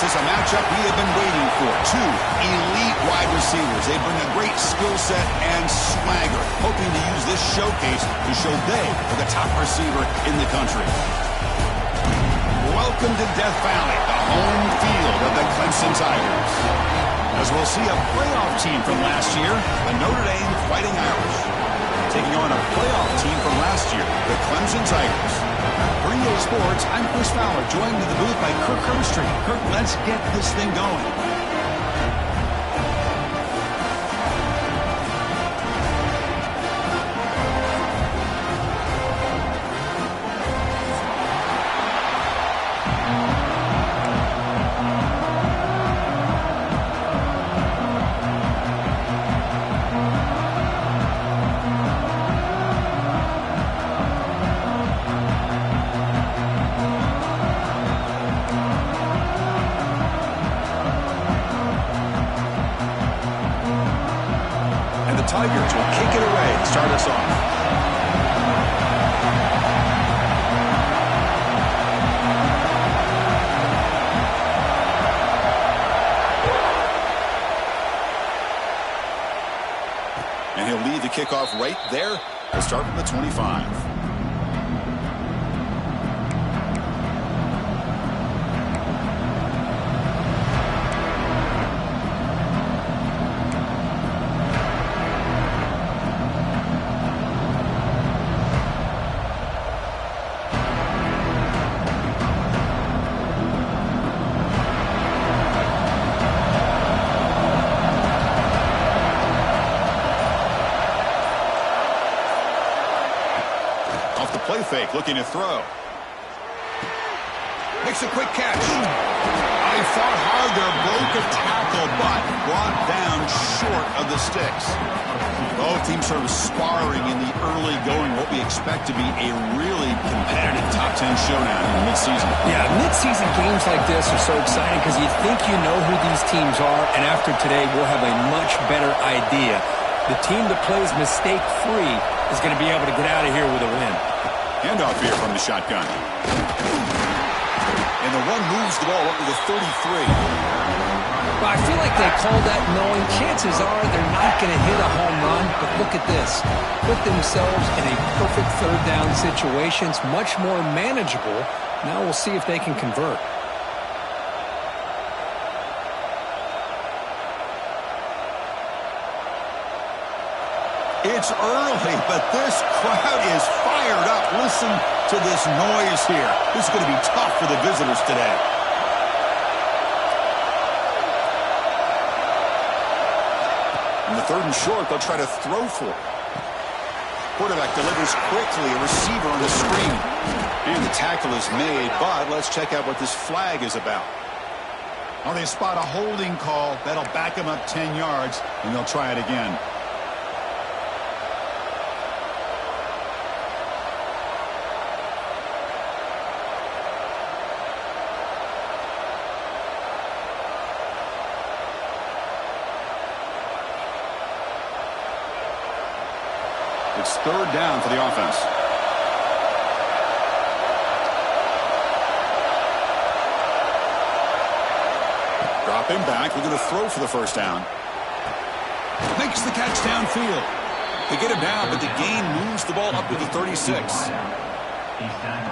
This is a matchup we have been waiting for. Two elite wide receivers. They bring a great skill set and swagger, hoping to use this showcase to show they are the top receiver in the country. Welcome to Death Valley, the home field of the Clemson Tigers. As we'll see a playoff team from last year, the Notre Dame Fighting Irish, taking on a playoff team from last year, the Clemson Tigers. For EA Sports, I'm Chris Fowler, joined in the booth by Kirk Herbstreit. Kirk, let's get this thing going. Tigers will kick it away and start us off. And he'll lead the kickoff right there. He'll start from the 25. Play fake, looking to throw. Makes a quick catch. He fought hard there, broke a tackle, but brought down short of the sticks. Both teams sort of sparring in the early going, what we expect to be a really competitive top 10 showdown in midseason. Yeah, midseason games like this are so exciting because you think you know who these teams are, and after today, we'll have a much better idea. The team that plays mistake-free is going to be able to get out of here with a win. Handoff here from the shotgun. And the run moves the ball up to the 33. Well, I feel like they called that knowing chances are they're not going to hit a home run, but look at this. Put themselves in a perfect third down situation. It's much more manageable. Now we'll see if they can convert. It's early, but this crowd is fired up. Listen to this noise here. This is going to be tough for the visitors today. In the third and short, they'll try to throw for it. Quarterback delivers quickly, a receiver on the screen. And the tackle is made, but let's check out what this flag is about. Oh, they spot a holding call. That'll back them up 10 yards, and they'll try it again. It's third down for the offense. Dropping back, looking to throw for the first down. Makes the catch downfield. They get him down, but the gain moves the ball up to the 36.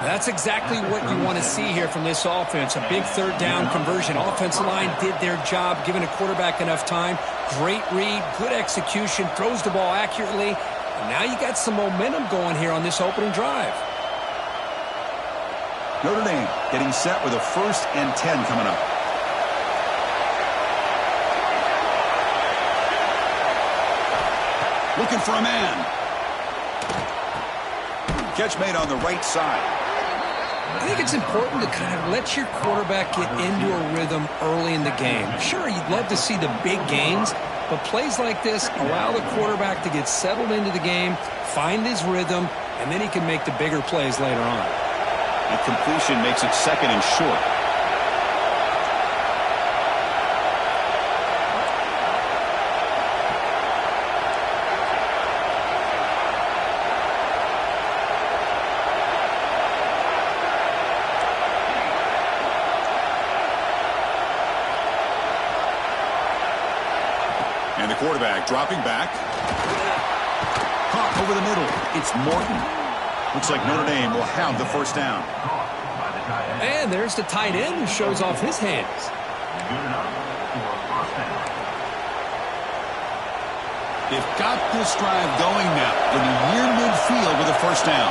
That's exactly what you want to see here from this offense. A big third down conversion. Offensive line did their job, giving a quarterback enough time. Great read, good execution, throws the ball accurately. And now you got some momentum going here on this opening drive. Notre Dame getting set with a 1st and 10 coming up. Looking for a man. Catch made on the right side. I think it's important to kind of let your quarterback get into a rhythm early in the game. Sure, you'd love to see the big gains, but plays like this allow the quarterback to get settled into the game, find his rhythm, and then he can make the bigger plays later on. The completion makes it 2nd and short. quarterback dropping back. Caught over the middle. It's Morton. Looks like Notre Dame will have the first down. And there's the tight end who shows off his hands. They've got this drive going now. They'll be near midfield with a first down.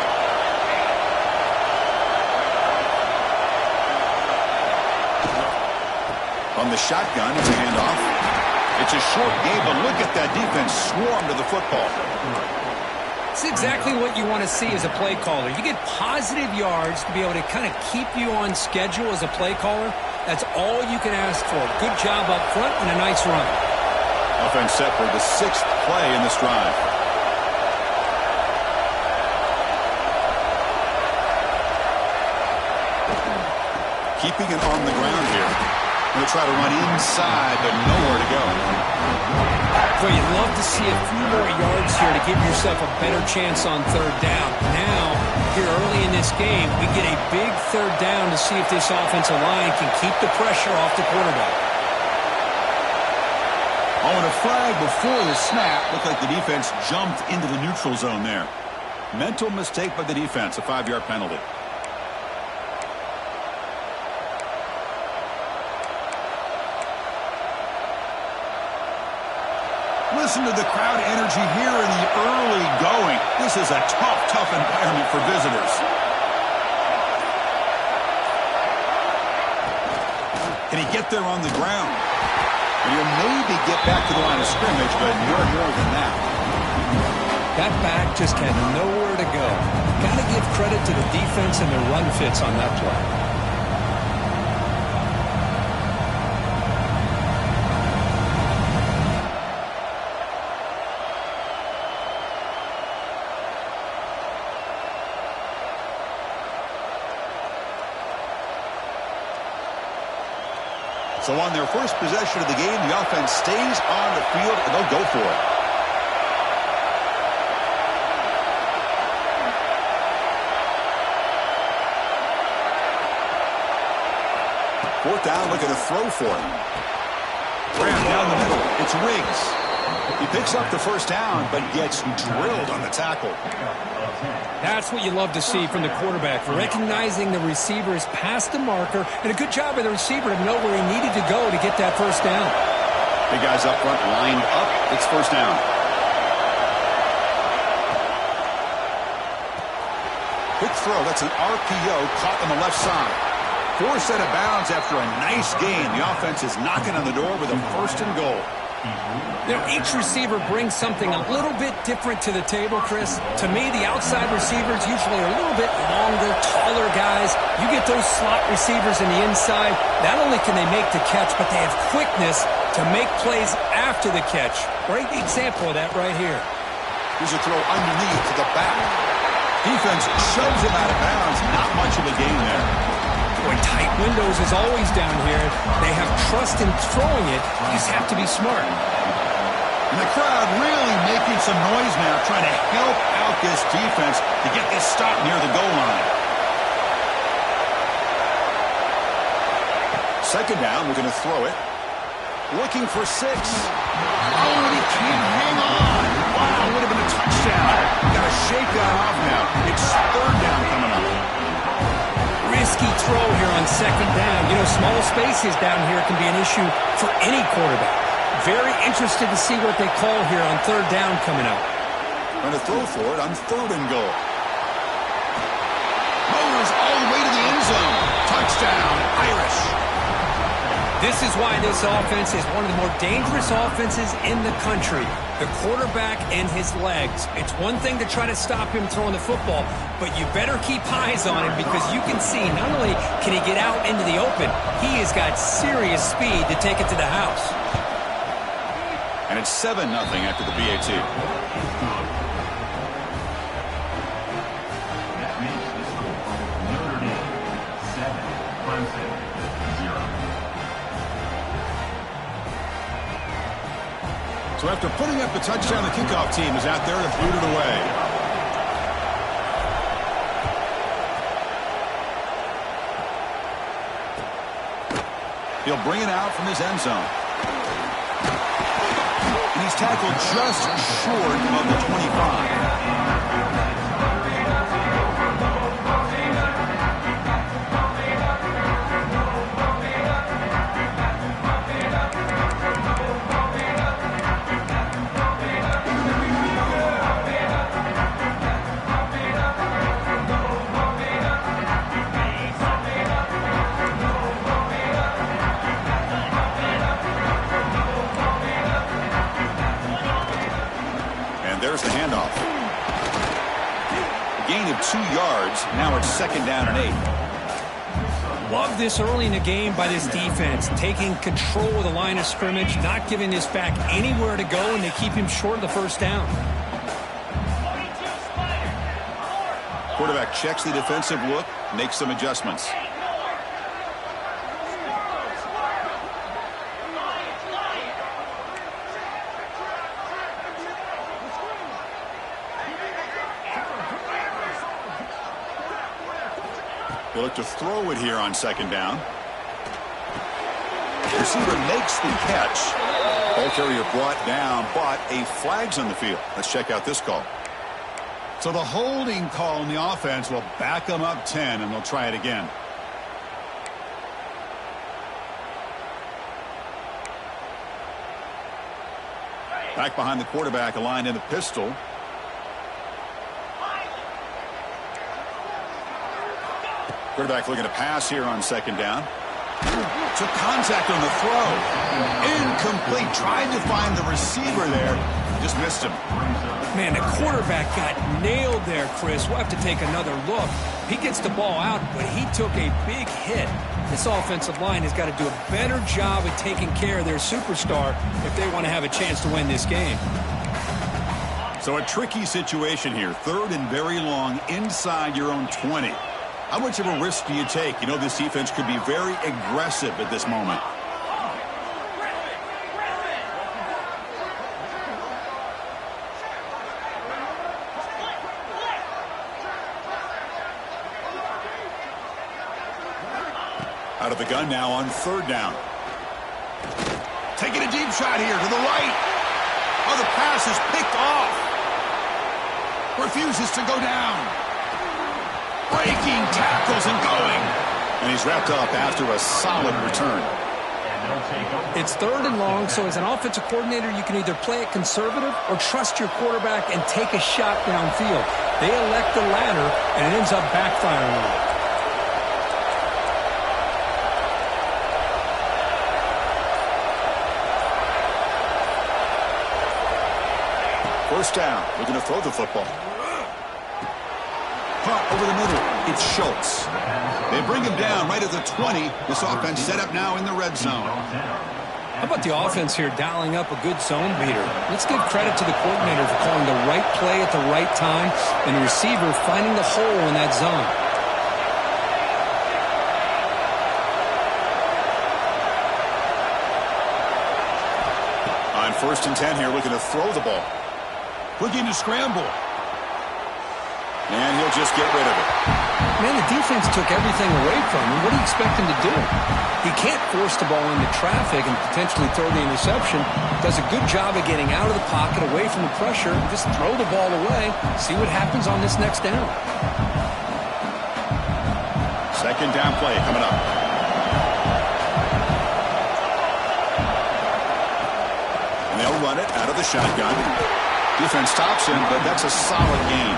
On the shotgun, it's a handoff. It's a short game, but look at that defense swarm to the football. It's exactly what you want to see as a play caller. You get positive yards to be able to kind of keep you on schedule as a play caller. That's all you can ask for. Good job up front and a nice run. Offense set for the 6th play in this drive. Keeping it on the ground here. Going to try to run inside, but nowhere to go. Well, you'd love to see a few more yards here to give yourself a better chance on third down. Now, here early in this game, we get a big third down to see if this offensive line can keep the pressure off the quarterback. Oh, and a flag before the snap. Looked like the defense jumped into the neutral zone there. Mental mistake by the defense, a 5-yard penalty. Listen to the crowd energy here in the early going. This is a tough environment for visitors. Can he get there on the ground? And he'll maybe get back to the line of scrimmage, but no more than that. That back just had nowhere to go. Got to give credit to the defense and the run fits on that play. So on their first possession of the game, the offense stays on the field, and they'll go for it. Fourth down, looking to throw for him. Graham down the middle. It's Riggs. He picks up the first down, but gets drilled on the tackle. That's what you love to see from the quarterback, recognizing the receiver is past the marker, and a good job by the receiver to know where he needed to go to get that first down. Big guys up front lined up. It's first down. Quick throw. That's an RPO caught on the left side. Forced out of bounds after a nice gain. The offense is knocking on the door with a first and goal. You know, each receiver brings something a little bit different to the table, Chris. To me, the outside receivers usually are a little bit longer, taller guys. You get those slot receivers in the inside, not only can they make the catch, but they have quickness to make plays after the catch. Great example of that right here. Here's a throw underneath to the back. Defense shoves him out of bounds. Not much of a gain there. Boy, tight windows is always down here. They have trust in throwing it. You just have to be smart. And the crowd really making some noise now, trying to help out this defense to get this stop near the goal line. Second down, we're going to throw it. Looking for 6. Oh, and he can't hang on. Wow, would have been a touchdown. Got to shake that off now. It's third down coming up. Risky throw here on second down. You know, small spaces down here can be an issue for any quarterback. Very interested to see what they call here on third down coming up. Going to throw for it on third and goal. Mowers all the way to the end zone. Touchdown, Irish. This is why this offense is one of the more dangerous offenses in the country. The quarterback and his legs. It's one thing to try to stop him throwing the football, but you better keep eyes on him because you can see not only can he get out into the open, he has got serious speed to take it to the house. And it's 7-0 after the BAT. That makes the score Notre Dame 7, Clemson 0. So after putting up the touchdown, the kickoff team is out there to boot it away. He'll bring it out from his end zone. And he's tackled just short of the 25. There's the handoff. Gain of 2 yards. Now it's 2nd down and 8. Love this early in the game by this defense. Taking control of the line of scrimmage, not giving this back anywhere to go, and they keep him short of the 1st down. Quarterback checks the defensive look, makes some adjustments. They look to throw it here on 2nd down. Receiver makes the catch. Ball carrier brought down, but a flag's on the field. Let's check out this call. So the holding call in the offense will back them up 10, and they'll try it again. Back behind the quarterback, aligned in the pistol. Quarterback looking to pass here on 2nd down. Took contact on the throw. Incomplete. Tried to find the receiver there. Just missed him. Man, the quarterback got nailed there, Chris. We'll have to take another look. He gets the ball out, but he took a big hit. This offensive line has got to do a better job of taking care of their superstar if they want to have a chance to win this game. So a tricky situation here. 3rd and very long inside your own 20. How much of a risk do you take? You know this defense could be very aggressive at this moment. Out of the gun now on 3rd down. Taking a deep shot here to the right. Oh, the pass is picked off. Refuses to go down. Breaking tackles and going. And he's wrapped up after a solid return. It's 3rd and long, so as an offensive coordinator, you can either play it conservative or trust your quarterback and take a shot downfield. They elect the latter, and it ends up backfiring on them. 1st down. Looking to throw the football. Caught over the middle. It's Schultz. They bring him down right at the 20. This offense set up now in the red zone. How about the offense here dialing up a good zone beater? Let's give credit to the coordinator for calling the right play at the right time and the receiver finding the hole in that zone. On 1st and 10 here, looking to throw the ball. Looking to scramble. And he'll just get rid of it. Man, the defense took everything away from him. What do you expect him to do? He can't force the ball into traffic and potentially throw the interception. Does a good job of getting out of the pocket, away from the pressure, and just throw the ball away. See what happens on this next down. 2nd down play coming up. And they'll run it out of the shotgun. Defense stops him, but that's a solid gain.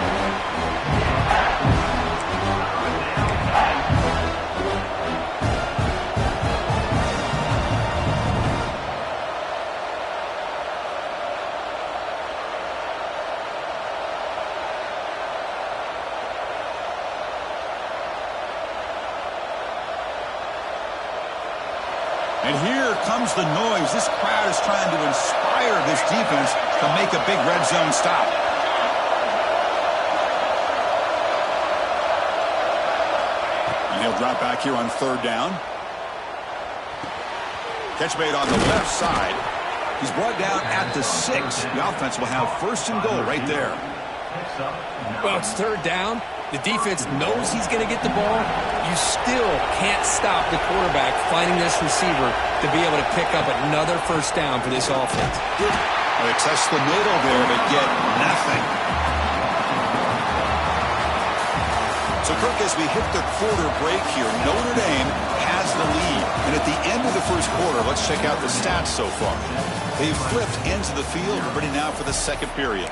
And here comes the noise. This crowd is trying to inspire this defense to make a big red zone stop. And he'll drop back here on 3rd down. Catch made on the left side. He's brought down at the 6. The offense will have 1st and goal right there. Well, it's 3rd down. The defense knows he's going to get the ball. You still can't stop the quarterback finding this receiver to be able to pick up another 1st down for this offense. They test the middle there, but get nothing. So, Kirk, as we hit the quarter break here, Notre Dame has the lead. And at the end of the first quarter, let's check out the stats so far. They've flipped into the field, ready now for the second period.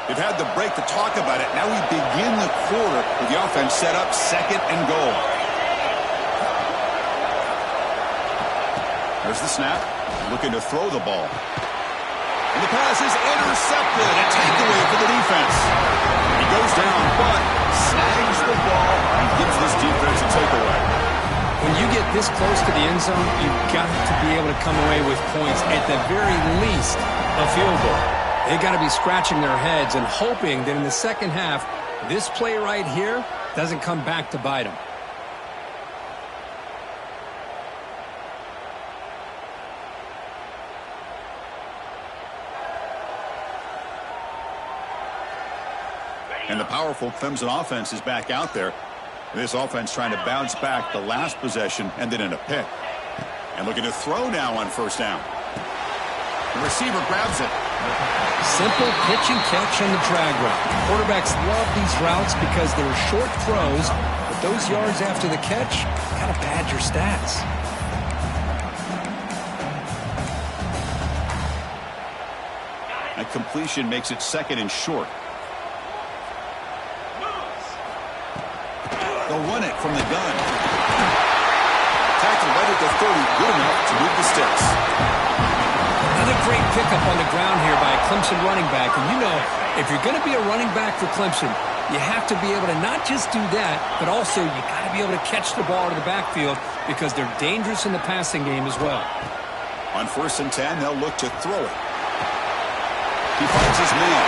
They've had the break to talk about it. Now we begin the quarter with the offense set up, second and goal. There's the snap. Looking to throw the ball. And the pass is intercepted. A takeaway for the defense. He goes down, but snags the ball and gives this defense a takeaway. When you get this close to the end zone, you've got to be able to come away with points. At the very least, a field goal. They got to be scratching their heads and hoping that in the second half, this play right here doesn't come back to bite them. And the powerful Clemson offense is back out there. This offense trying to bounce back the last possession and then in a pick. And looking to throw now on first down. The receiver grabs it. Simple pitch and catch on the drag route. Quarterbacks love these routes because they're short throws, but those yards after the catch kind of pad your stats. That completion makes it second and short. They'll run it from the gun. Tackle right at the 30, good enough to move the sticks. Another great pickup on the ground here by a Clemson running back. And you know, if you're going to be a running back for Clemson, you have to be able to not just do that, but also you got to be able to catch the ball to the backfield because they're dangerous in the passing game as well. On 1st and 10, they'll look to throw it. He finds his man.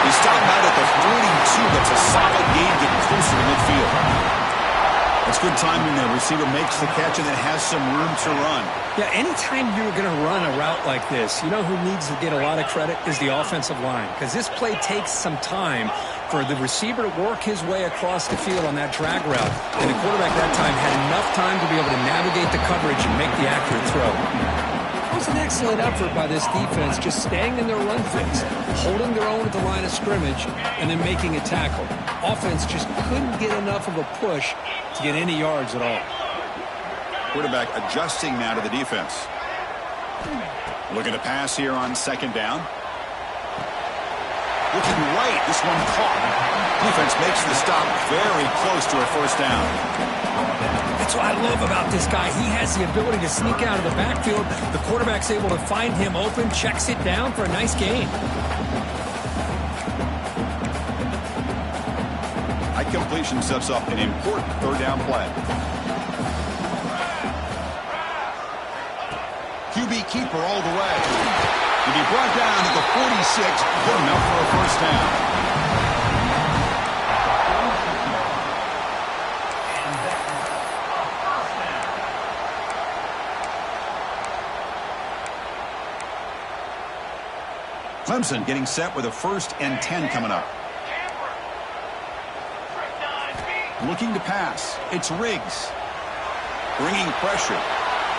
He stopped out at the 42. That's a solid gain, getting closer to midfield. That's good timing there. Receiver makes the catch and then has some room to run. Yeah, anytime you're going to run a route like this, you know who needs to get a lot of credit is the offensive line. Because this play takes some time for the receiver to work his way across the field on that drag route. And the quarterback that time had enough time to be able to navigate the coverage and make the accurate throw. It was an excellent effort by this defense, just staying in their run fits, holding their own at the line of scrimmage, and then making a tackle. Offense just couldn't get enough of a push to get any yards at all. Quarterback adjusting now to the defense. Looking to pass here on second down. Looking right, this one caught. Defense makes the stop very close to a first down. That's what I love about this guy. He has the ability to sneak out of the backfield. The quarterback's able to find him open, checks it down for a nice gain. High completion sets up an important third down play. QB keeper all the way. To be brought down at the 46, good enough for a first down. Clemson getting set with a 1st and 10 coming up. Looking to pass. It's Riggs. Bringing pressure.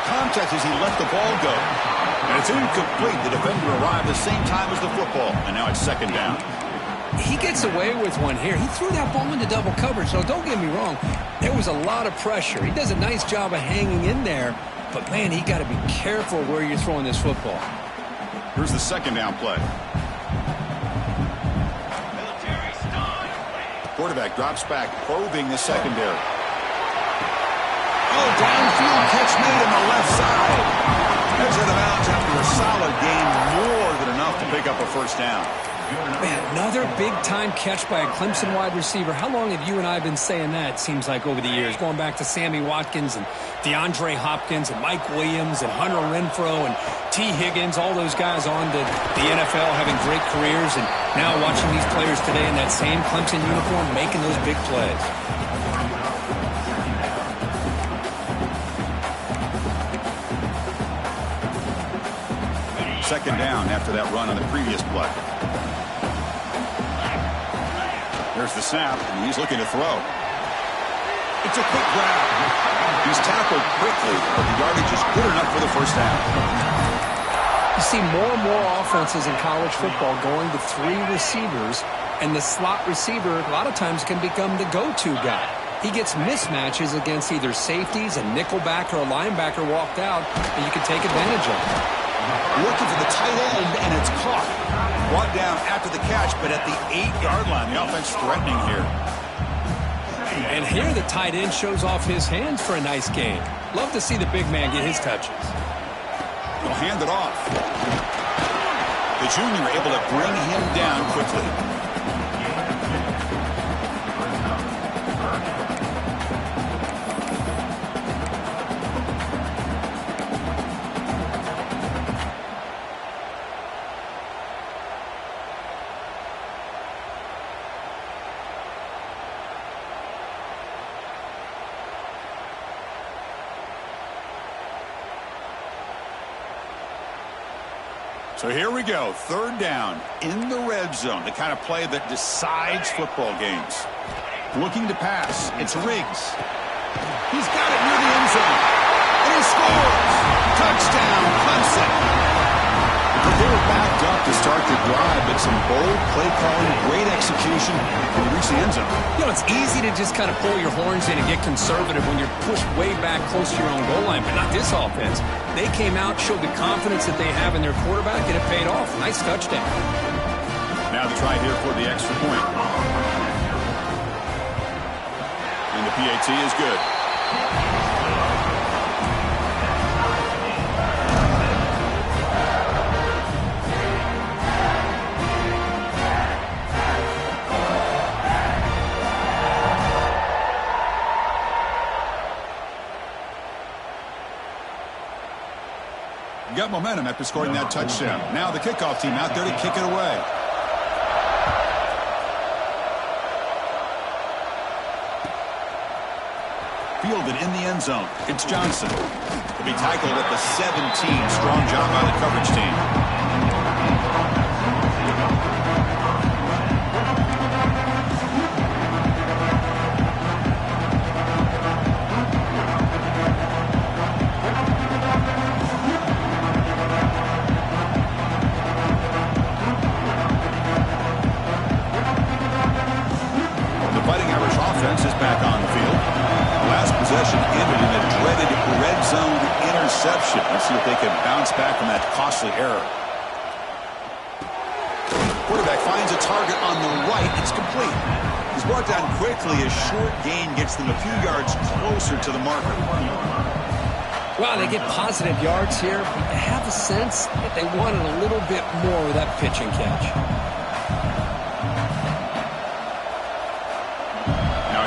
Contact as he let the ball go. And it's incomplete. The defender arrived the same time as the football. And now it's second down. He gets away with one here. He threw that ball into double coverage. So don't get me wrong. There was a lot of pressure. He does a nice job of hanging in there. But, man, he got to be careful where you're throwing this football. Here's the second down play. Quarterback drops back, probing the secondary. Oh, downfield catch made on the left side. Edge of the bounds after a solid gain, more than enough to pick up a first down. Man, another big-time catch by a Clemson wide receiver. How long have you and I been saying that, seems like, over the years? Going back to Sammy Watkins and DeAndre Hopkins and Mike Williams and Hunter Renfrow and T. Higgins, all those guys on to the NFL having great careers, and now watching these players today in that same Clemson uniform making those big plays. second down after that run on the previous play. There's the snap, and he's looking to throw. It's a quick grab. He's tackled quickly, but the yardage is good enough for the first down. You see more and more offenses in college football going to 3 receivers, and the slot receiver a lot of times can become the go-to guy. He gets mismatches against either safeties, a nickelback, or a linebacker walked out, and you can take advantage of it. Looking for the tight end, and it's caught. Brought down after the catch, but at the 8-yard line. The offense threatening here. And here the tight end shows off his hands for a nice gain. Love to see the big man get his touches. He'll hand it off. The junior able to bring him down quickly. So here we go, third down in the red zone, the kind of play that decides football games. Looking to pass, it's Riggs. He's got it near the end zone, and he scores! Touchdown, Clemson! They were backed up to start the drive, but some bold play calling, great execution, and they reach the end zone. You know, it's easy to just kind of pull your horns in and get conservative when you're pushed way back close to your own goal line, but not this offense. They came out, showed the confidence that they have in their quarterback, and it paid off. Nice touchdown. Now the try here for the extra point. And the PAT is good. Got momentum after scoring that touchdown. Now the kickoff team out there to kick it away. Fielded in the end zone. It's Johnson. He'll be tackled at the 17. Strong job by the coverage team. Is back on the field. Last possession ended in a dreaded red zone interception. Let's see if they can bounce back from that costly error. Quarterback finds a target on the right. It's complete. He's brought down quickly. A short gain gets them a few yards closer to the marker. Wow, they get positive yards here. I have a sense that they wanted a little bit more of that pitch and catch.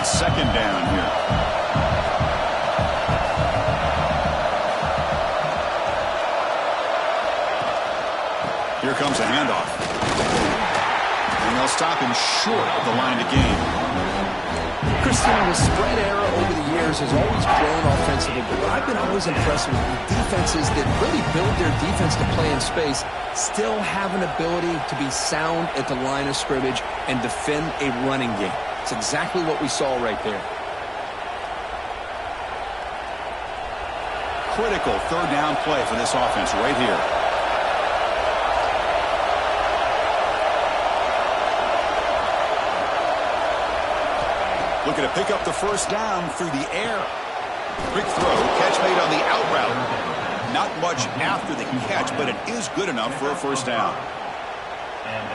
Second down here. Here comes a handoff. And they'll stop him short of the line to gain. Christian, the spread era over the years has always grown offensively, but I've been always impressed with defenses that really build their defense to play in space, still have an ability to be sound at the line of scrimmage and defend a running game. It's exactly what we saw right there. Critical third down play for this offense right here. Looking to pick up the first down through the air. Quick throw, catch made on the out route. Not much after the catch, but it is good enough for a first down.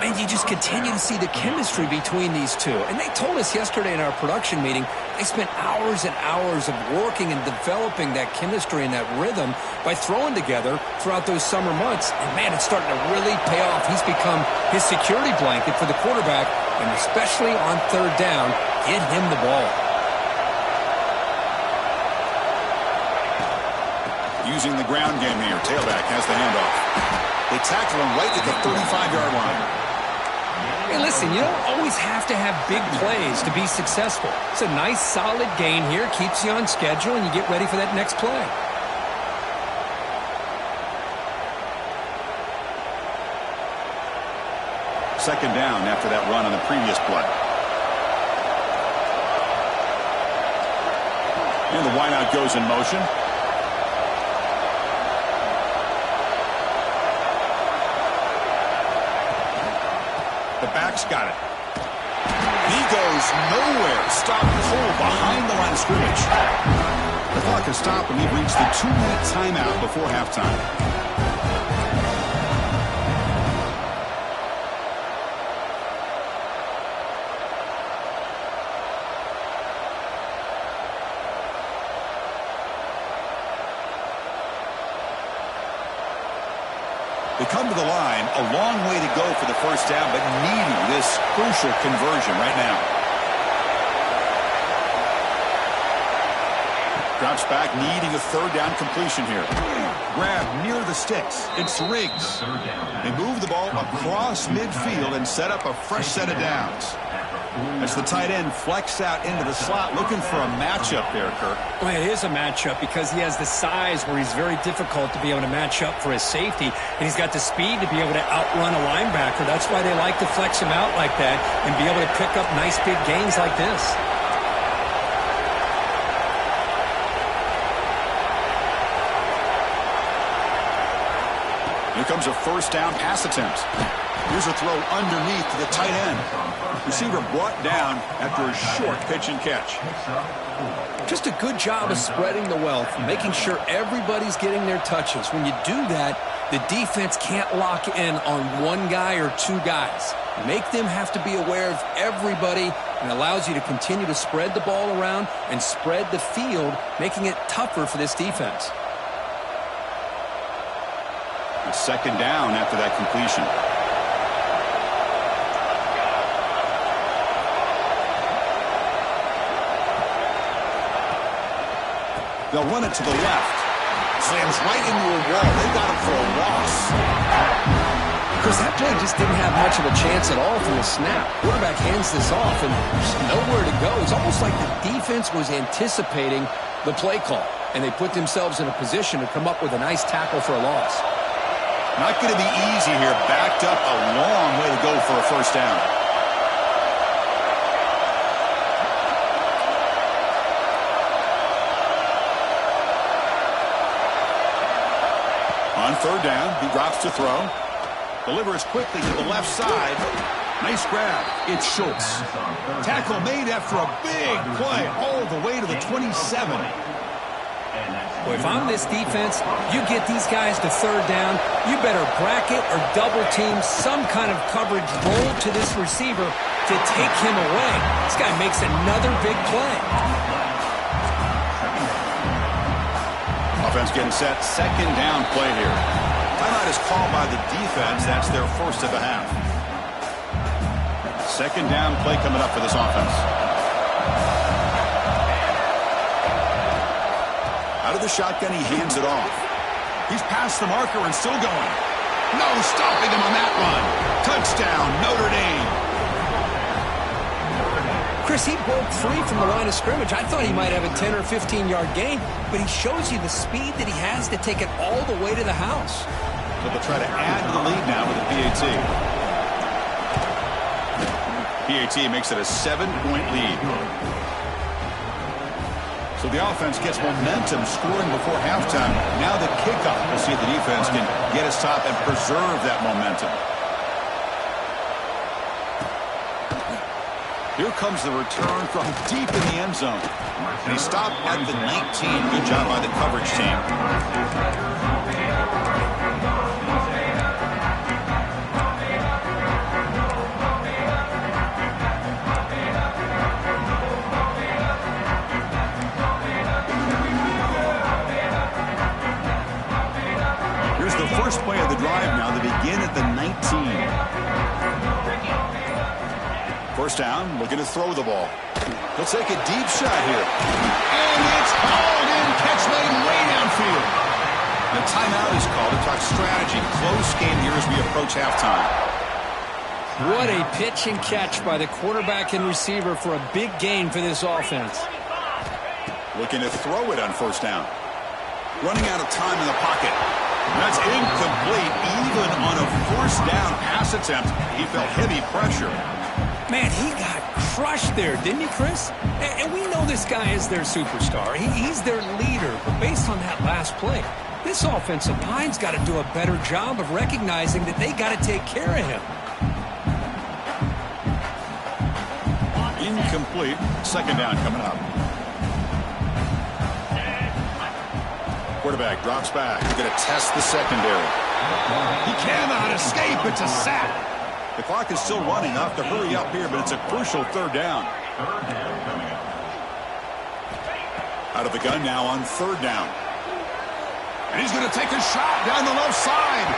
And you just continue to see the chemistry between these two. And they told us yesterday in our production meeting, they spent hours and hours of working and developing that chemistry and that rhythm by throwing together throughout those summer months. And, man, it's starting to really pay off. He's become his security blanket for the quarterback, and especially on third down, get him the ball. Using the ground game here. Tailback has the handoff. They tackle him right at the 35-yard line. Hey, listen, you don't always have to have big plays to be successful. It's a nice, solid gain here. Keeps you on schedule, and you get ready for that next play. second down after that run on the previous play. And the wideout goes in motion. The back's got it. He goes nowhere. Stopped cold behind the line of scrimmage. The clock has stopped, and we've reached the 2-minute timeout before halftime. They come to the line, a long way to go for the first down, but needing this crucial conversion right now. Drops back, needing a third down completion here. Grab near the sticks. It's Riggs. They move the ball across midfield and set up a fresh set of downs. As the tight end flex out into the slot, looking for a matchup there, Kirk. Well, it is a matchup because he has the size where he's very difficult to be able to match up for his safety, and he's got the speed to be able to outrun a linebacker. That's why they like to flex him out like that and be able to pick up nice big gains like this. Here comes a first down pass attempt. Here's a throw underneath to the tight end. Receiver brought down after a short pitch and catch. Just a good job of spreading the wealth, making sure everybody's getting their touches. When you do that, the defense can't lock in on one guy or two guys. Make them have to be aware of everybody, and allows you to continue to spread the ball around and spread the field, making it tougher for this defense. A second down after that completion. They'll run it to the left. Slams right into a wall. They got him for a loss. Because that play just didn't have much of a chance at all from the snap. Quarterback hands this off, and there's nowhere to go. It's almost like the defense was anticipating the play call, and they put themselves in a position to come up with a nice tackle for a loss. Not going to be easy here. Backed up a long way to go for a first down. On third down, he drops to throw. Delivers quickly to the left side. Nice grab. It's Schultz. Tackle made after a big play all the way to the 27. Well, if I'm this defense, you get these guys to third down, you better bracket or double team some kind of coverage roll to this receiver to take him away. This guy makes another big play. Offense getting set. Second down play here. Timeout is called by the defense. That's their first of the half. Second down play coming up for this offense. Out of the shotgun, he hands it off. He's past the marker and still going. No stopping him on that run. Touchdown, Notre Dame. Chris, he broke free from the line of scrimmage. I thought he might have a 10 or 15-yard gain, but he shows you the speed that he has to take it all the way to the house. So they'll try to add to the lead now with a PAT. PAT makes it a 7-point lead. So the offense gets momentum scoring before halftime. Now the kickoff. We'll see if the defense can get a stop and preserve that momentum. Here comes the return from deep in the end zone. And he stopped at the 19. Good job by the coverage team. Here's the first play of the drive now. They begin at the 19. First down, looking to throw the ball. He'll take a deep shot here. And it's hauled in, catch made way downfield. The timeout is called to talk strategy. Close game here as we approach halftime. What a pitch and catch by the quarterback and receiver for a big gain for this offense. Looking to throw it on first down. Running out of time in the pocket. That's incomplete. Even on a first down pass attempt, he felt heavy pressure. Man, he got crushed there, didn't he, Chris? And we know this guy is their superstar. He's their leader. But based on that last play, this offensive line's got to do a better job of recognizing that they got to take care of him. Incomplete. Second down coming up. Quarterback drops back. He's going to test the secondary. He cannot escape. It's a sack. The clock is still running. Off to hurry up here, but it's a crucial third down. Third down coming up. Out of the gun now on third down. And he's going to take a shot down the left side.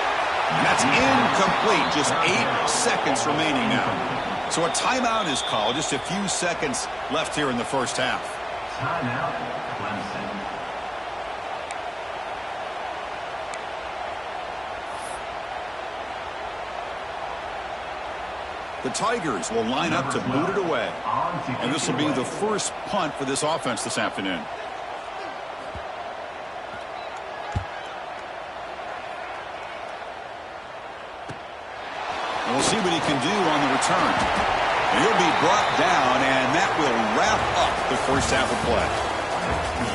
And that's incomplete. Just 8 seconds remaining now. So a timeout is called. Just a few seconds left here in the first half. Timeout, Clemson. The Tigers will line up to boot it away. And this will be the first punt for this offense this afternoon. And we'll see what he can do on the return. And he'll be brought down, and that will wrap up the first half of play.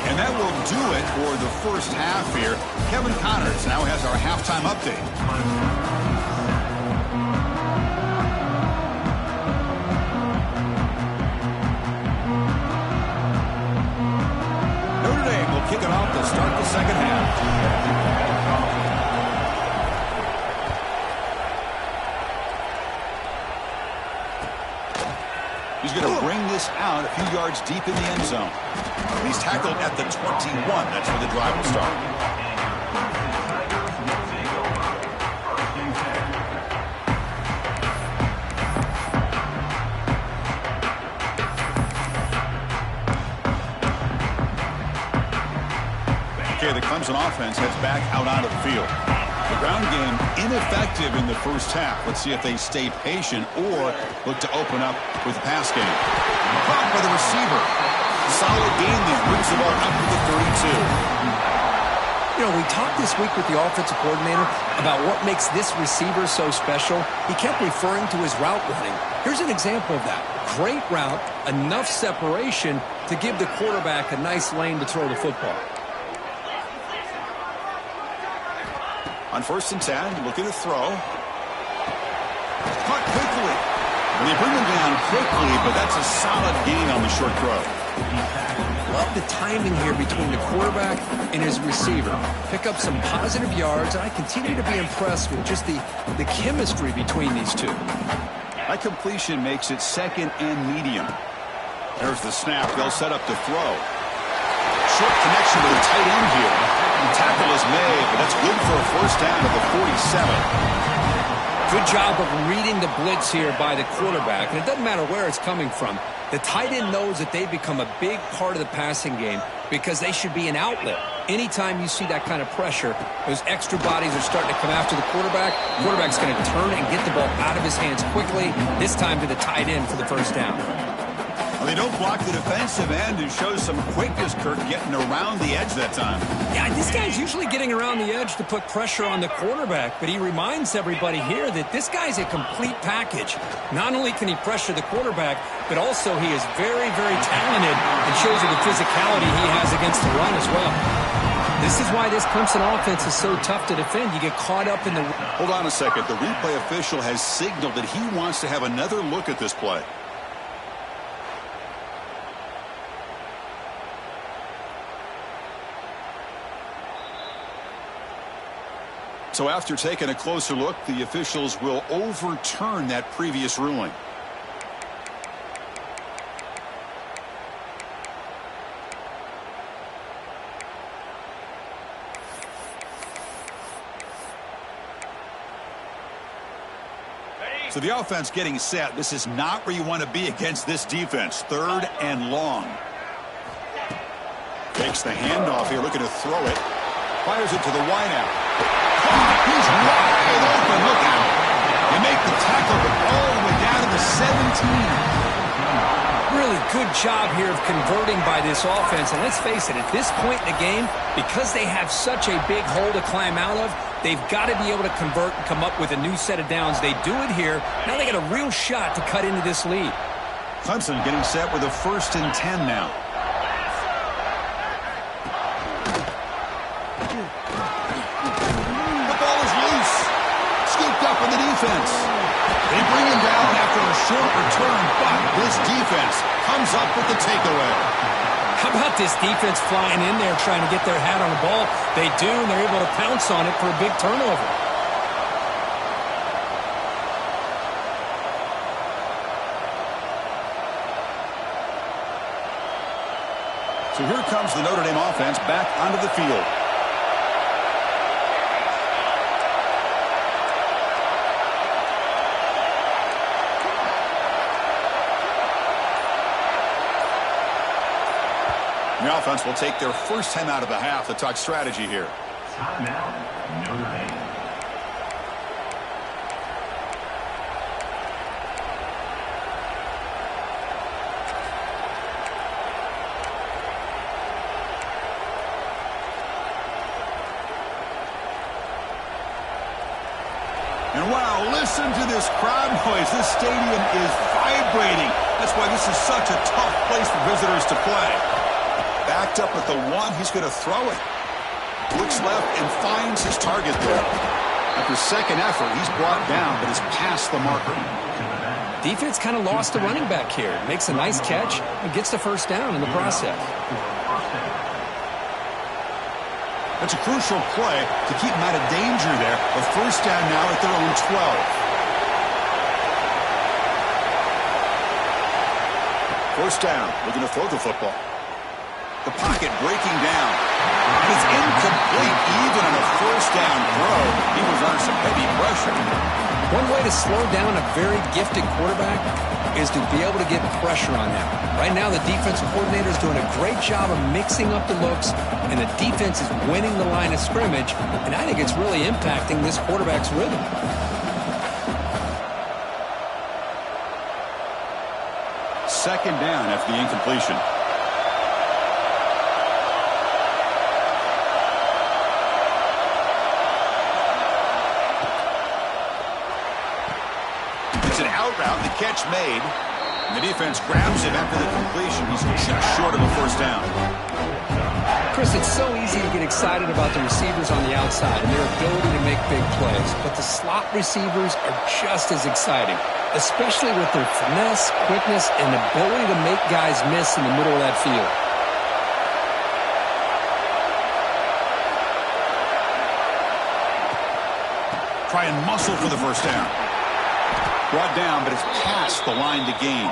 And that will do it for the first half here. Kevin Connors now has our halftime update. Notre Dame will kick it off to start the second half. He's going to bring this out a few yards deep in the end zone. He's tackled at the 21. That's where the drive will start. Okay, the Clemson offense heads back out onto the field. The ground game ineffective in the first half. Let's see if they stay patient or look to open up with the pass game. Caught by the receiver. Solid game there. Brings the ball up to the 32. You know, we talked this week with the offensive coordinator about what makes this receiver so special. He kept referring to his route running. Here's an example of that. Great route, enough separation to give the quarterback a nice lane to throw the football. On 1st and 10, looking to throw. Caught quickly. And they bring him down quickly, but that's a solid gain on the short throw. Love the timing here between the quarterback and his receiver. Pick up some positive yards, and I continue to be impressed with just the chemistry between these two. That completion makes it second and medium. There's the snap. They'll set up to throw. Short connection with a tight end here. The tackle is made, but that's good for a first down at the 47. Good job of reading the blitz here by the quarterback. And it doesn't matter where it's coming from. The tight end knows that they become a big part of the passing game because they should be an outlet. Anytime you see that kind of pressure, those extra bodies are starting to come after the quarterback. The quarterback's going to turn and get the ball out of his hands quickly, this time to the tight end for the first down. Well, they don't block the defensive end and show some quickness, Kirk, getting around the edge that time. Yeah, this guy's usually getting around the edge to put pressure on the quarterback, but he reminds everybody here that this guy's a complete package. Not only can he pressure the quarterback, but also he is very, very talented and shows you the physicality he has against the run as well. This is why this Clemson offense is so tough to defend. You get caught up in the... Hold on a second. The replay official has signaled that he wants to have another look at this play. So after taking a closer look, the officials will overturn that previous ruling. So the offense getting set. This is not where you want to be against this defense. 3rd and long. Takes the handoff here, looking to throw it. Fires it to the wideout. He's wide open. Look out. They make the tackle, but all the way down to the 17. Really good job here of converting by this offense. And let's face it, at this point in the game, because they have such a big hole to climb out of, They've got to be able to convert and come up with a new set of downs. They do it here. Now they got a real shot to cut into this lead. Clemson getting set with a 1st and 10 now. The ball is loose. Scooped up in the defense. They bring him down after a short return, but this defense comes up with the takeaway. How about this defense flying in there trying to get their hat on the ball? They do, and they're able to pounce on it for a big turnover. So here comes the Notre Dame offense back onto the field. The offense will take their first time out of the half to talk strategy here. Timeout, Notre Dame. And wow, listen to this crowd noise. This stadium is vibrating. That's why this is such a tough place for visitors to play. Backed up at the 1, he's going to throw it. Looks left and finds his target there. After second effort, he's brought down, but is past the marker. Defense kind of lost the running back here. Makes a nice catch and gets the first down in the process. That's a crucial play to keep them out of danger there. A first down now at their own 12. First down, looking to throw the football. The pocket breaking down. It's incomplete even on a first down throw. He was under some heavy pressure. One way to slow down a very gifted quarterback is to be able to get pressure on them. Right now, the defensive coordinator is doing a great job of mixing up the looks, and the defense is winning the line of scrimmage, and I think it's really impacting this quarterback's rhythm. Second down after the incompletion. It's an out route, the catch made. And the defense grabs him after the completion. He's just short of a first down. Chris, it's so easy to get excited about the receivers on the outside and their ability to make big plays. But the slot receivers are just as exciting, especially with their finesse, quickness, and ability to make guys miss in the middle of that field. Try and muscle for the first down. Brought down, but it's past the line to gain.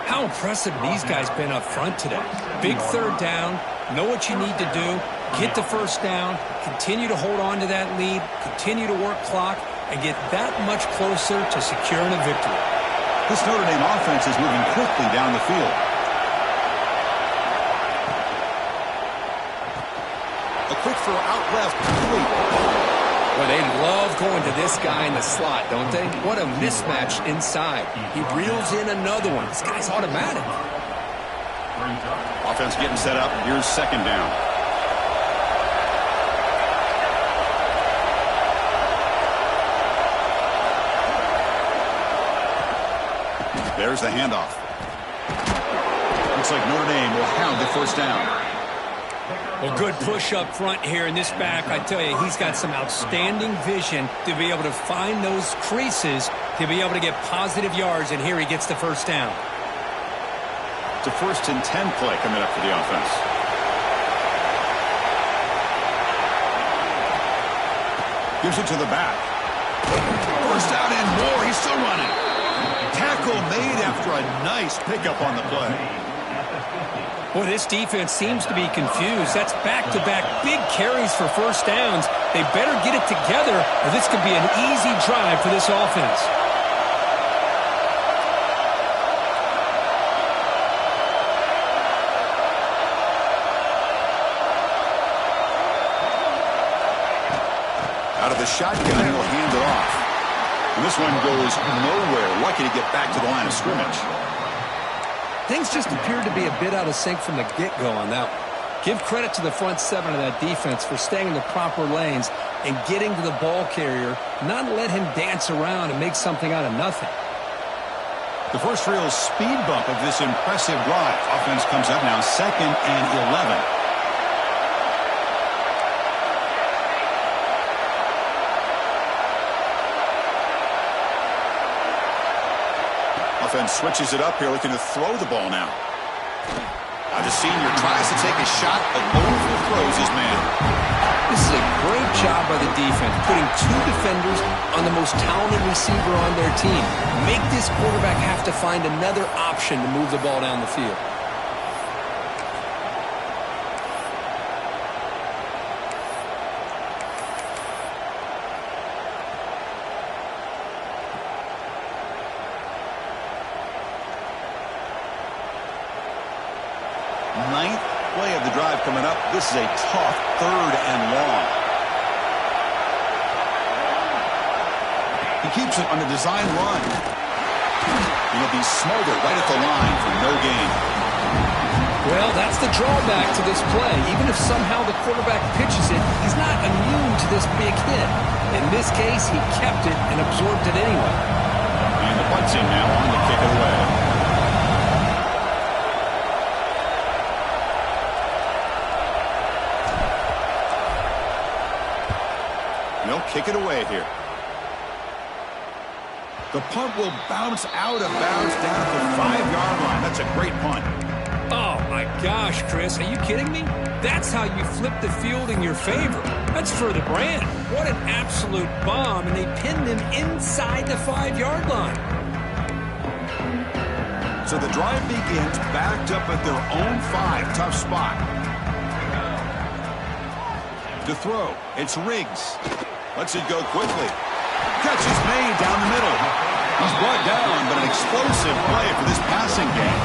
How impressive these guys been up front today. Big third down, know what you need to do, get the first down, continue to hold on to that lead, continue to work clock, and get that much closer to securing a victory. This Notre Dame offense is moving quickly down the field. A quick throw out left, complete. Well, they love going to this guy in the slot, don't they? What a mismatch inside. He reels in another one. This guy's automatic. Offense getting set up. Here's second down. There's the handoff. Looks like Notre Dame will have the first down. Well, good push up front here in this back. I tell you, he's got some outstanding vision to be able to find those creases to be able to get positive yards, and here he gets the first down. It's a 1st and 10 play coming up for the offense. Gives it to the back. First down and more. He's still running. Tackle made after a nice pickup on the play. Well, this defense seems to be confused. That's back-to-back big carries for first downs. They better get it together, or this could be an easy drive for this offense. Out of the shotgun, he'll hand it off. And this one goes nowhere. Lucky to get back to the line of scrimmage. Things just appeared to be a bit out of sync from the get-go on that one. Give credit to the front seven of that defense for staying in the proper lanes and getting to the ball carrier, not let him dance around and make something out of nothing. The first real speed bump of this impressive drive. Offense comes up now 2nd and 11. Offense switches it up here, looking to throw the ball now. The senior tries to take a shot, but overthrows his man. This is a great job by the defense, putting 2 defenders on the most talented receiver on their team. Make this quarterback have to find another option to move the ball down the field. Ninth play of the drive coming up. This is a tough 3rd and long. He keeps it on the design run. He'll be smothered right at the line for no gain. Well, that's the drawback to this play. Even if somehow the quarterback pitches it, he's not immune to this big hit. In this case, he kept it and absorbed it anyway. And the punt's in now on to kick it away. They'll kick it away here. The punt will bounce out of bounds down at the 5-yard line. That's a great punt. Oh, my gosh, Chris. Are you kidding me? That's how you flip the field in your favor. That's for the brand. What an absolute bomb, and they pinned him inside the 5-yard line. So the drive begins backed up at their own 5. Tough spot. To throw, it's Riggs. Lets it go quickly. Catch is made down the middle. He's brought down, but an explosive play for this passing game.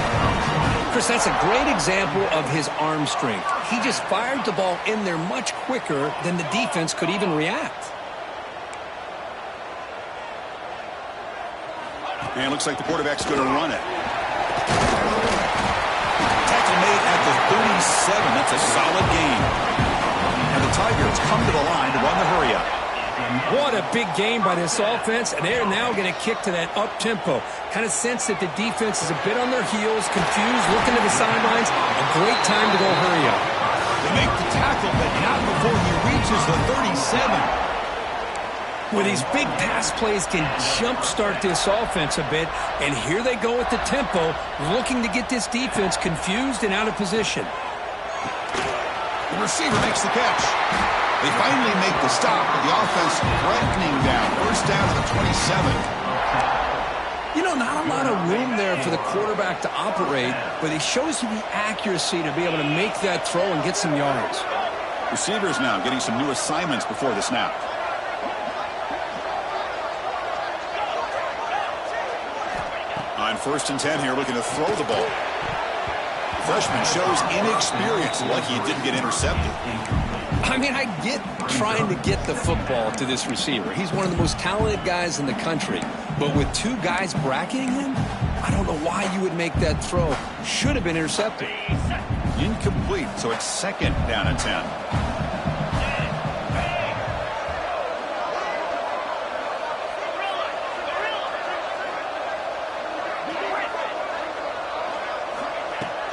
Chris, that's a great example of his arm strength. He just fired the ball in there much quicker than the defense could even react. And it looks like the quarterback's going to run it. Tackle made at the 37. That's a solid gain. And the Tigers come to the line to run the hurry-up. What a big game by this offense, and they're now going to kick to that up-tempo. Kind of sense that the defense is a bit on their heels, confused, looking to the sidelines. A great time to go hurry up. They make the tackle, but not before he reaches the 37. Well, these big pass plays can jumpstart this offense a bit, and here they go at the tempo, looking to get this defense confused and out of position. The receiver makes the catch. They finally make the stop, but the offense threatening down. First down to the 27. You know, not a lot of room there for the quarterback to operate, but he shows you the accuracy to be able to make that throw and get some yards. Receivers now getting some new assignments before the snap. On 1st and 10 here, looking to throw the ball. Freshman shows inexperience. Lucky he didn't get intercepted. I mean, I get trying to get the football to this receiver. He's one of the most talented guys in the country. But with 2 guys bracketing him, I don't know why you would make that throw. Should have been intercepted. Incomplete, so it's 2nd down and 10.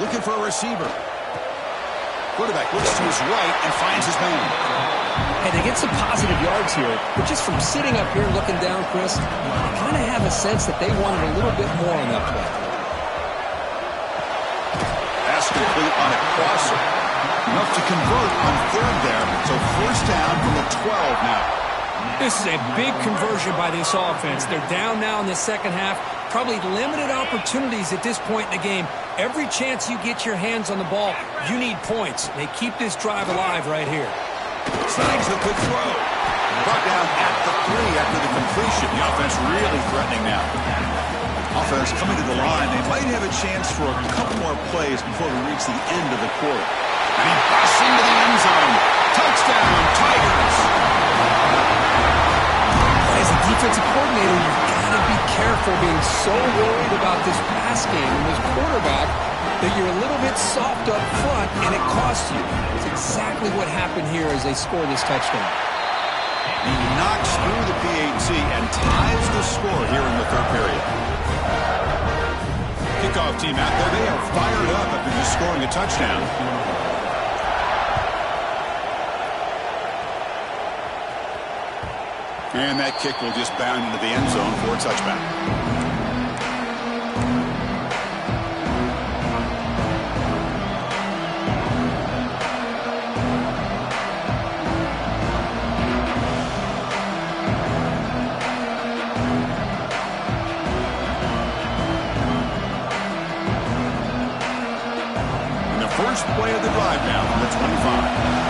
Looking for a receiver. Quarterback looks to his right and finds his man. Hey, they get some positive yards here, but just from sitting up here looking down, Chris, I kind of have a sense that they wanted a little bit more on that play. Pass complete on a crosser. Enough to convert on 3rd there, so 1st down from the 12 now. This is a big conversion by this offense. They're down now in the 2nd half. Probably limited opportunities at this point in the game. Every chance you get your hands on the ball, you need points. They keep this drive alive right here. Snags the quick throw. Brought down at the 3 after the completion. The offense really threatening now. Offense coming to the line. They might have a chance for a couple more plays before we reach the end of the quarter. And he busts into the end zone. Touchdown, Tigers. As a defensive coordinator, you've got to be careful being so worried about this pass game and this quarterback that you're a little bit soft up front, and it costs you. It's exactly what happened here as they score this touchdown. He knocks through the PAT and ties the score here in the third period. Kickoff team out there. They are fired up after just scoring a touchdown. And that kick will just bound into the end zone for a touchback. And the first play of the drive now from the 25.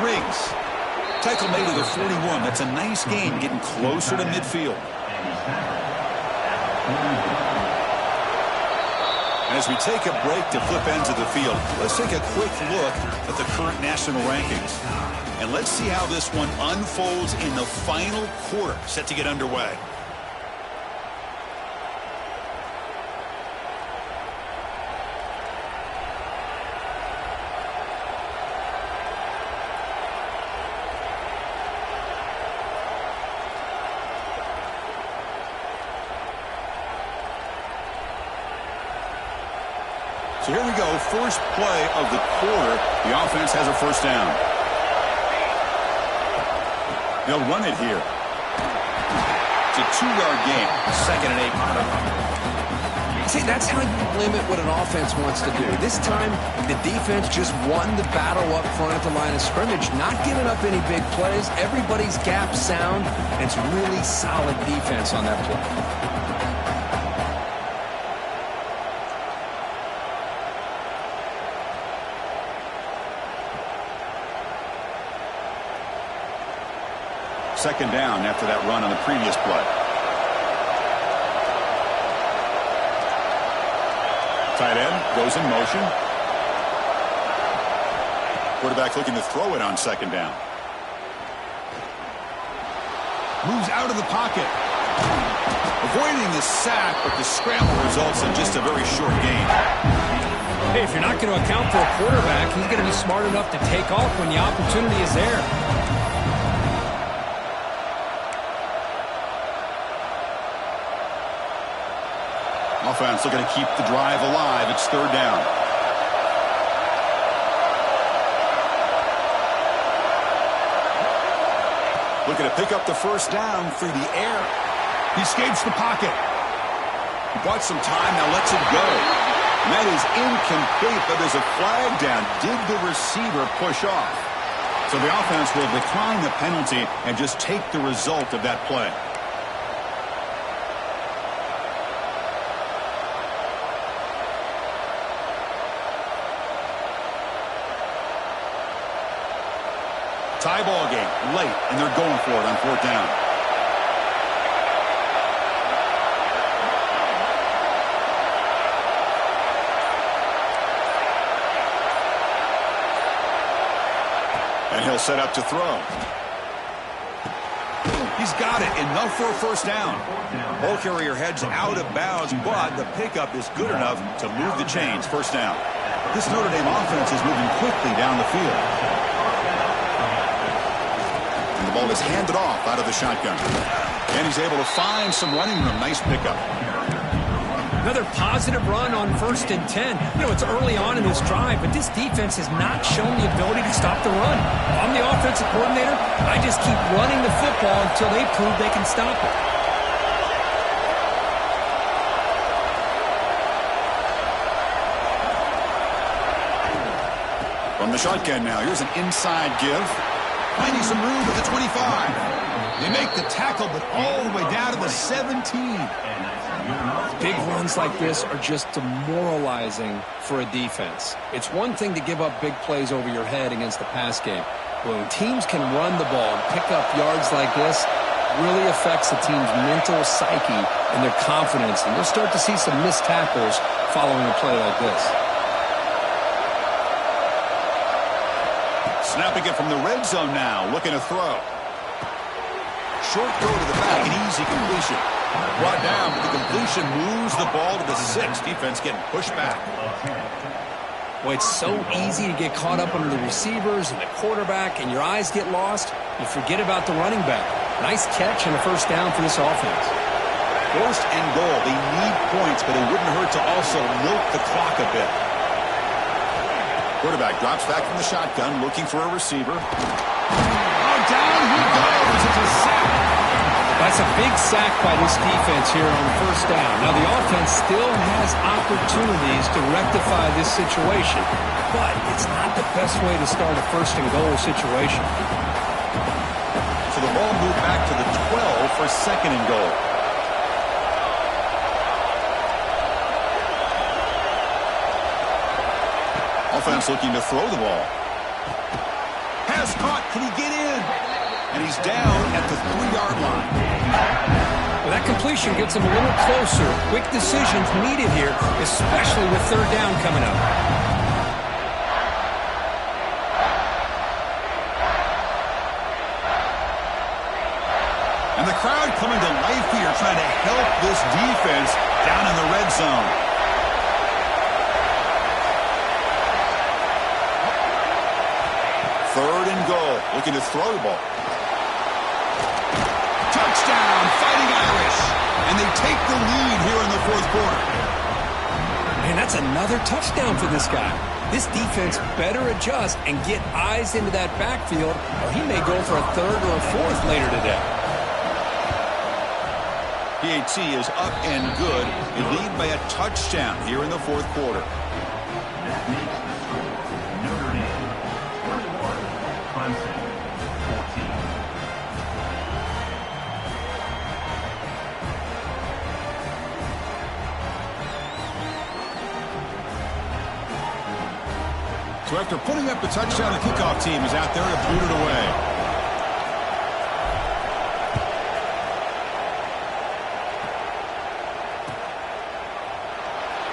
Riggs. Tackle made to the 41. That's a nice gain, getting closer to midfield. As we take a break to flip ends of the field, let's take a quick look at the current national rankings. And let's see how this one unfolds in the final quarter, set to get underway. So here we go, first play of the quarter. The offense has a first down. They'll run it here. It's a 2-yard gain, 2nd and 8. See, that's how you limit what an offense wants to do. This time, the defense just won the battle up front at the line of scrimmage, not giving up any big plays. Everybody's gap sound, and it's really solid defense on that play. Second down after that run on the previous play. Tight end goes in motion. Quarterback looking to throw it on second down. Moves out of the pocket. Avoiding the sack, but the scramble results in just a very short gain. Hey, if you're not going to account for a quarterback, he's going to be smart enough to take off when the opportunity is there. Offense looking to keep the drive alive. It's third down. Looking to pick up the first down through the air. He escapes the pocket. He bought some time, now lets it go. And that is incomplete, but there's a flag down. Did the receiver push off? So the offense will decline the penalty and just take the result of that play. Tie ball game late, and they're going for it on fourth down. And he'll set up to throw. He's got it. Enough for a first down. Ball carrier heads out of bounds, but the pickup is good enough to move the chains. First down. This Notre Dame offense is moving quickly down the field. The ball is handed off out of the shotgun. And he's able to find some running room. Nice pickup. Another positive run on 1st and 10. You know, it's early on in this drive, but this defense has not shown the ability to stop the run. If I'm the offensive coordinator, I just keep running the football until they prove they can stop it. From the shotgun now, here's an inside give. Finding some room at the 25. They make the tackle, but all the way down to the 17. Big runs like this are just demoralizing for a defense. It's one thing to give up big plays over your head against the pass game. But when teams can run the ball and pick up yards like this, it really affects the team's mental psyche and their confidence. And you'll start to see some missed tackles following a play like this. Snapping it from the red zone now, looking to throw. Short throw to the back, an easy completion. Brought down, but the completion moves the ball to the 6. Defense getting pushed back. Well, it's so easy to get caught up under the receivers and the quarterback, and your eyes get lost. You forget about the running back. Nice catch and a first down for this offense. First and goal. They need points, but it wouldn't hurt to also milk the clock a bit. Quarterback drops back from the shotgun, looking for a receiver. Oh, down he goes. It's a sack. That's a big sack by this defense here on first down. Now, the offense still has opportunities to rectify this situation, but it's not the best way to start a first and goal situation. So the ball moved back to the 12 for second and goal. Offense looking to throw the ball. Pass caught. Can he get in? And he's down at the 3-yard line. Well, that completion gets him a little closer. Quick decisions needed here, especially with third down coming up. And the crowd coming to life here, trying to help this defense down in the red zone. Third and goal, looking to throw the ball. Touchdown, Fighting Irish. And they take the lead here in the fourth quarter. Man, that's another touchdown for this guy. This defense better adjust and get eyes into that backfield, or he may go for a third or a fourth later today. PAT is up and good. They lead by a touchdown here in the fourth quarter. Notre Dame 21, Clemson 14. So after putting up the touchdown, the kickoff team is out there to boot it away.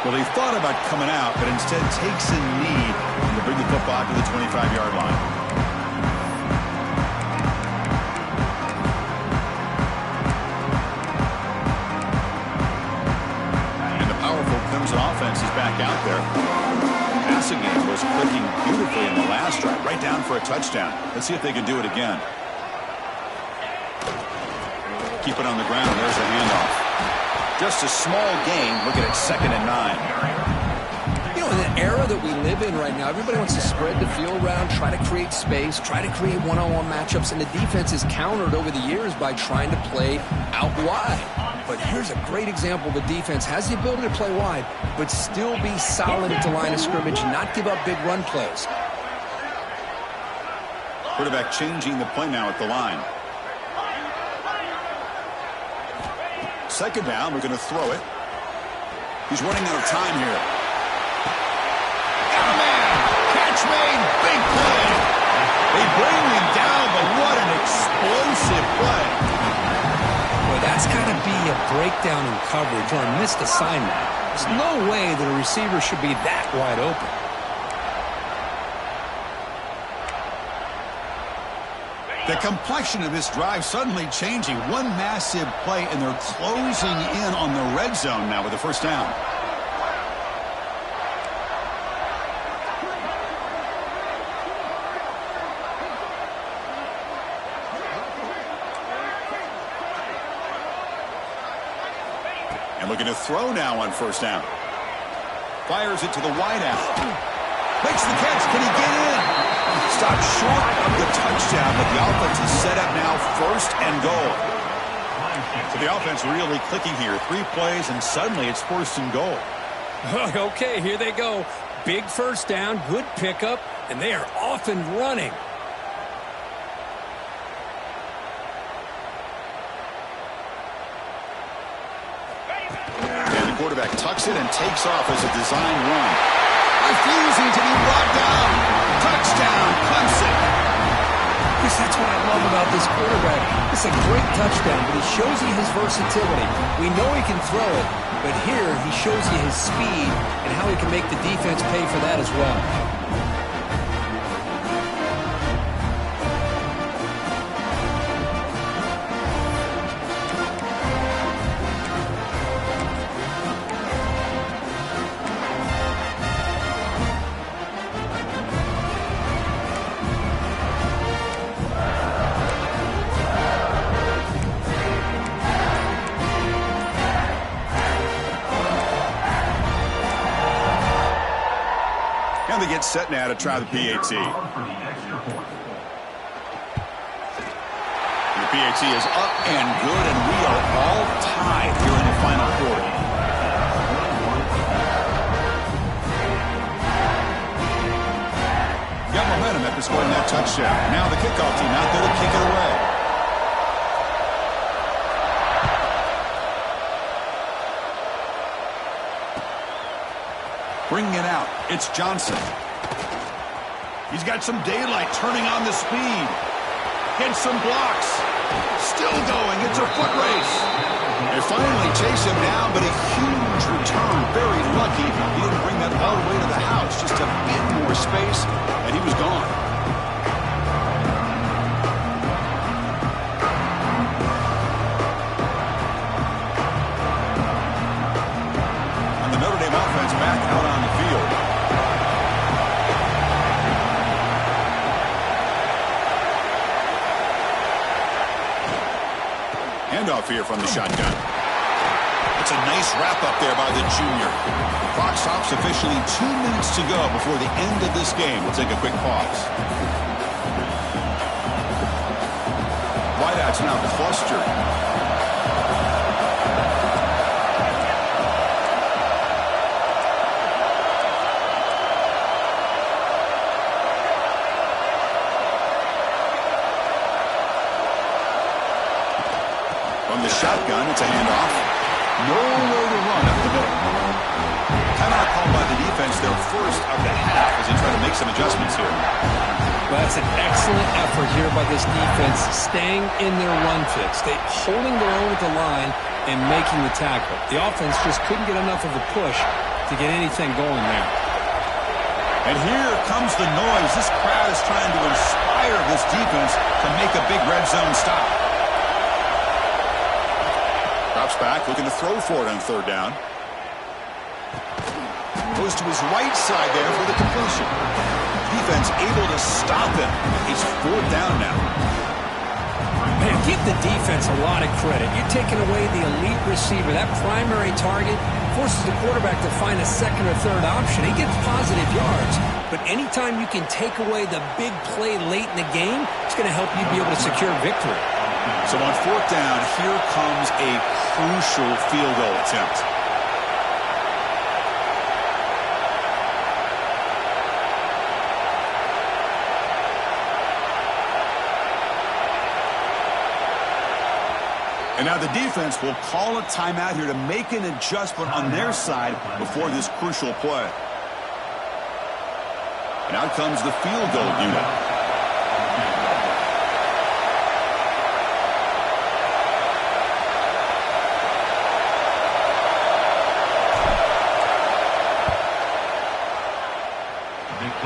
Well, he thought about coming out, but instead takes a knee to bring the football to the 25-yard line. And the powerful Clemson offense is back out there. Passing game was clicking beautifully in the last drive, right down for a touchdown. Let's see if they can do it again. Keep it on the ground. There's a handoff. Just a small gain. Looking at 2nd and 9. You know, in the era that we live in right now, everybody wants to spread the field around, try to create space, try to create one-on-one matchups, and the defense is countered over the years by trying to play out wide. But here's a great example. The defense has the ability to play wide, but still be solid at the line of scrimmage, not give up big run plays. Quarterback changing the play now at the line. Second down, we're going to throw it. He's running out of time here. Oh, man! Catch made, big play! They bring him down, but what an explosive play. Boy, that's got to be a breakdown in coverage or a missed assignment. There's no way that a receiver should be that wide open. The complexion of this drive suddenly changing. One massive play, and they're closing in on the red zone now with the first down. And looking to throw now on first down. Fires it to the wideout. Makes the catch. Can he get in? Stopped short of the touchdown, but the offense is set up now, first and goal. So the offense really clicking here. 3 plays, and suddenly it's first and goal. Okay, here they go. Big first down, good pickup, and they are off and running. And the quarterback tucks it and takes off as a design run. Refusing to be brought down. Touchdown, Clemson. Chris, that's what I love about this quarterback. It's a great touchdown, but it shows you his versatility. We know he can throw it, but here he shows you his speed and how he can make the defense pay for that as well. gets set now to try the PAT. For the extra point. The PAT is up and good, and we are all tied here in the final quarter. Got momentum after scoring that touchdown. Now the kickoff team out there to kick it away. Bringing it out, it's Johnson. He's got some daylight, turning on the speed. Gets some blocks. Still going, it's a foot race. They finally chase him down, but a huge return. Very lucky he didn't bring that all the way to the house. Just a bit more space, and he was gone. And the Notre Dame offense back out on the field. Handoff here from the shotgun. It's a nice wrap-up there by the junior. Clock stops officially 2 minutes to go before the end of this game. We'll take a quick pause. Wideouts now clustered. From the shotgun, it's a handoff. Nowhere to run up the middle. Timeout called by the defense, their first of the half, as they try to make some adjustments here. Well, that's an excellent effort here by this defense, staying in their run fix. They holding their own at the line and making the tackle. The offense just couldn't get enough of a push to get anything going there. And here comes the noise. This crowd is trying to inspire this defense to make a big red zone stop. Drops back, looking to throw for it on third down. Goes to his right side there for the completion. Defense able to stop him. He's fourth down now. Man, give the defense a lot of credit. You're taking away the elite receiver. That primary target forces the quarterback to find a second or third option. He gets positive yards. But anytime you can take away the big play late in the game, it's going to help you be able to secure victory. So on fourth down, here comes a crucial field goal attempt. And now the defense will call a timeout here to make an adjustment on their side before this crucial play. And out comes the field goal unit.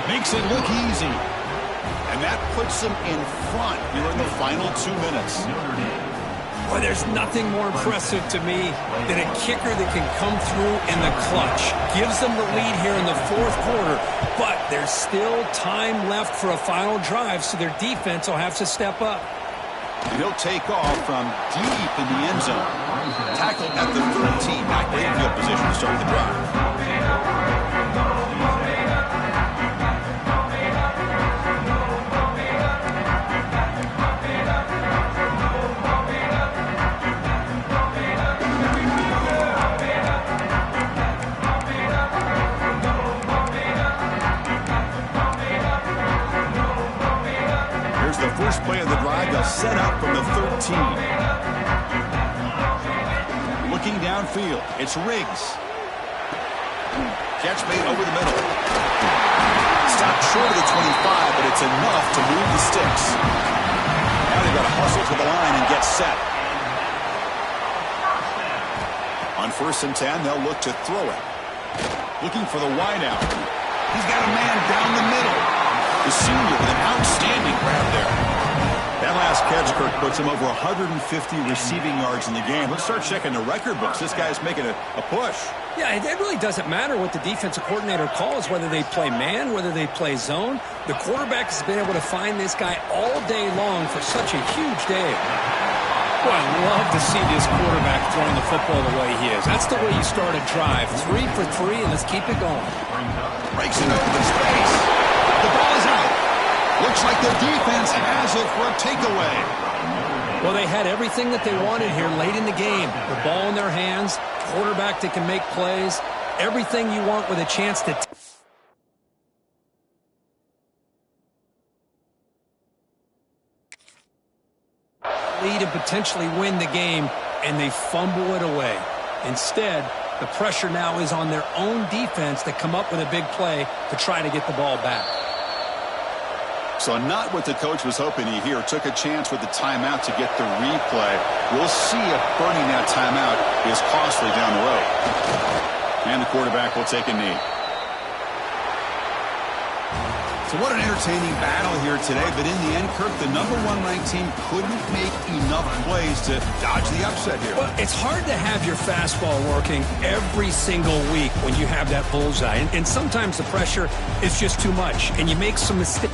Makes it look easy. And that puts them in front here in the final 2 minutes. Boy, there's nothing more impressive to me than a kicker that can come through in the clutch. Gives them the lead here in the fourth quarter, but there's still time left for a final drive, so their defense will have to step up. And he'll take off from deep in the end zone. Tackled at the 13. Not great field position to start the drive. First play of the drive, they'll set up from the 13. Looking downfield, it's Riggs. Catch made over the middle. Stopped short of the 25, but it's enough to move the sticks. Now they've got to hustle to the line and get set. On 1st and 10, they'll look to throw it. Looking for the wideout. He's got a man down the middle. The senior with an outstanding grab there. That last catch, Kirk, puts him over 150 receiving yards in the game. Let's start checking the record books. This guy's making a push. Yeah, it really doesn't matter what the defensive coordinator calls, whether they play man, whether they play zone. The quarterback has been able to find this guy all day long for such a huge day. Well, I love to see this quarterback throwing the football the way he is. That's the way you start a drive. 3 for 3, and let's keep it going. Breaks into open space. The ball is out. Looks like the defense has it for a takeaway. Well, they had everything that they wanted here late in the game. The ball in their hands, quarterback that can make plays, everything you want with a chance to lead and potentially win the game, and they fumble it away. Instead, the pressure now is on their own defense to come up with a big play to try to get the ball back. So not what the coach was hoping he here. Took a chance with the timeout to get the replay. We'll see if burning that timeout is costly down the road. And the quarterback will take a knee. So what an entertaining battle here today. But in the end, Kirk, the #1 ranked team couldn't make enough plays to dodge the upset here. Well, it's hard to have your fastball working every single week when you have that bullseye. And sometimes the pressure is just too much, and you make some mistakes.